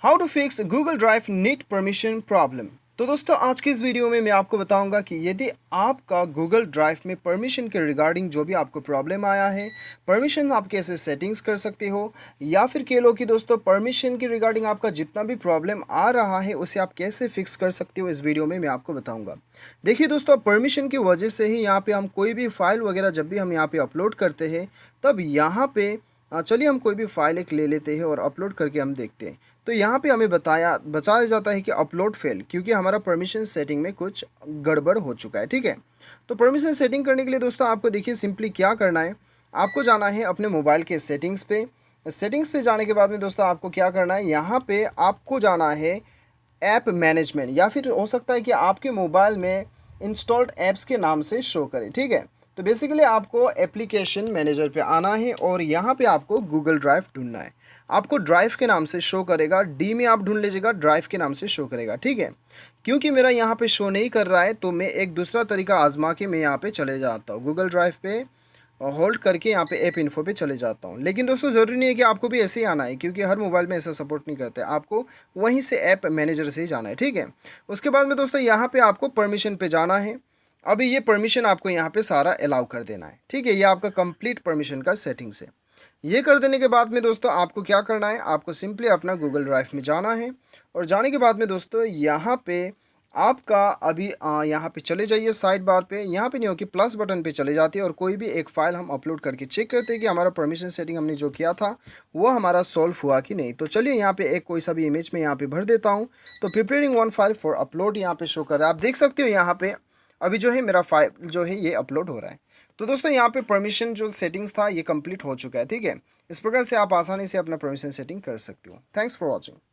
How to fix Google Drive need permission problem. तो दोस्तों आज की इस वीडियो में मैं आपको बताऊंगा कि यदि आपका गूगल ड्राइव में परमिशन के रिगार्डिंग जो भी आपको प्रॉब्लम आया है, परमिशन आप कैसे सेटिंग्स कर सकते हो, या फिर कह लो कि दोस्तों परमिशन के रिगार्डिंग आपका जितना भी प्रॉब्लम आ रहा है उसे आप कैसे फिक्स कर सकते हो, इस वीडियो में मैं आपको बताऊँगा। देखिए दोस्तों, परमिशन की वजह से ही यहाँ पर हम कोई भी फाइल वगैरह जब भी हम यहाँ पर अपलोड करते हैं, तब यहाँ पर चलिए हम कोई भी फाइल एक ले लेते हैं और अपलोड करके हम देखते हैं। तो यहाँ पे हमें बताया जाता है कि अपलोड फेल, क्योंकि हमारा परमिशन सेटिंग में कुछ गड़बड़ हो चुका है। ठीक है, तो परमिशन सेटिंग करने के लिए दोस्तों आपको देखिए सिंपली क्या करना है, आपको जाना है अपने मोबाइल के सेटिंग्स पे। सेटिंग्स पे जाने के बाद में दोस्तों आपको क्या करना है, यहाँ पे आपको जाना है ऐप मैनेजमेंट, या फिर हो सकता है कि आपके मोबाइल में इंस्टॉल्ड ऐप्स के नाम से शो करे। ठीक है, तो बेसिकली आपको एप्लीकेशन मैनेजर पे आना है और यहाँ पे आपको गूगल ड्राइव ढूंढना है। आपको ड्राइव के नाम से शो करेगा, डी में आप ढूंढ लीजिएगा, ड्राइव के नाम से शो करेगा। ठीक है, क्योंकि मेरा यहाँ पे शो नहीं कर रहा है तो मैं एक दूसरा तरीका आजमा के मैं यहाँ पे चले जाता हूँ, गूगल ड्राइव पे होल्ड करके यहाँ पे ऐप इन्फो पे चले जाता हूँ। लेकिन दोस्तों ज़रूरी नहीं है कि आपको भी ऐसे ही आना है, क्योंकि हर मोबाइल में ऐसा सपोर्ट नहीं करते, आपको वहीं से ऐप मैनेजर से ही जाना है। ठीक है, उसके बाद में दोस्तों यहाँ पे आपको परमिशन पे जाना है। अभी ये परमिशन आपको यहाँ पे सारा अलाउ कर देना है। ठीक है, ये आपका कंप्लीट परमिशन का सेटिंग्स है। ये कर देने के बाद में दोस्तों आपको क्या करना है, आपको सिंपली अपना गूगल ड्राइव में जाना है और जाने के बाद में दोस्तों यहाँ पे आपका अभी यहाँ पे चले जाइए साइड बार पे, यहाँ पे नहीं हो कि प्लस बटन पे चले जाती है और कोई भी एक फ़ाइल हम अपलोड करके चेक करते हैं कि हमारा परमिशन सेटिंग हमने जो किया था वो हमारा सॉल्व हुआ कि नहीं। तो चलिए यहाँ पे एक कोई सा भी इमेज में यहाँ पे भर देता हूँ। तो preparing one file for upload यहाँ पे शो कर रहा है, आप देख सकते हो यहाँ पे अभी जो है मेरा फाइल जो है ये अपलोड हो रहा है। तो दोस्तों यहाँ पे परमिशन जो सेटिंग्स था ये कंप्लीट हो चुका है। ठीक है, इस प्रकार से आप आसानी से अपना परमिशन सेटिंग कर सकते हो। Thanks for watching.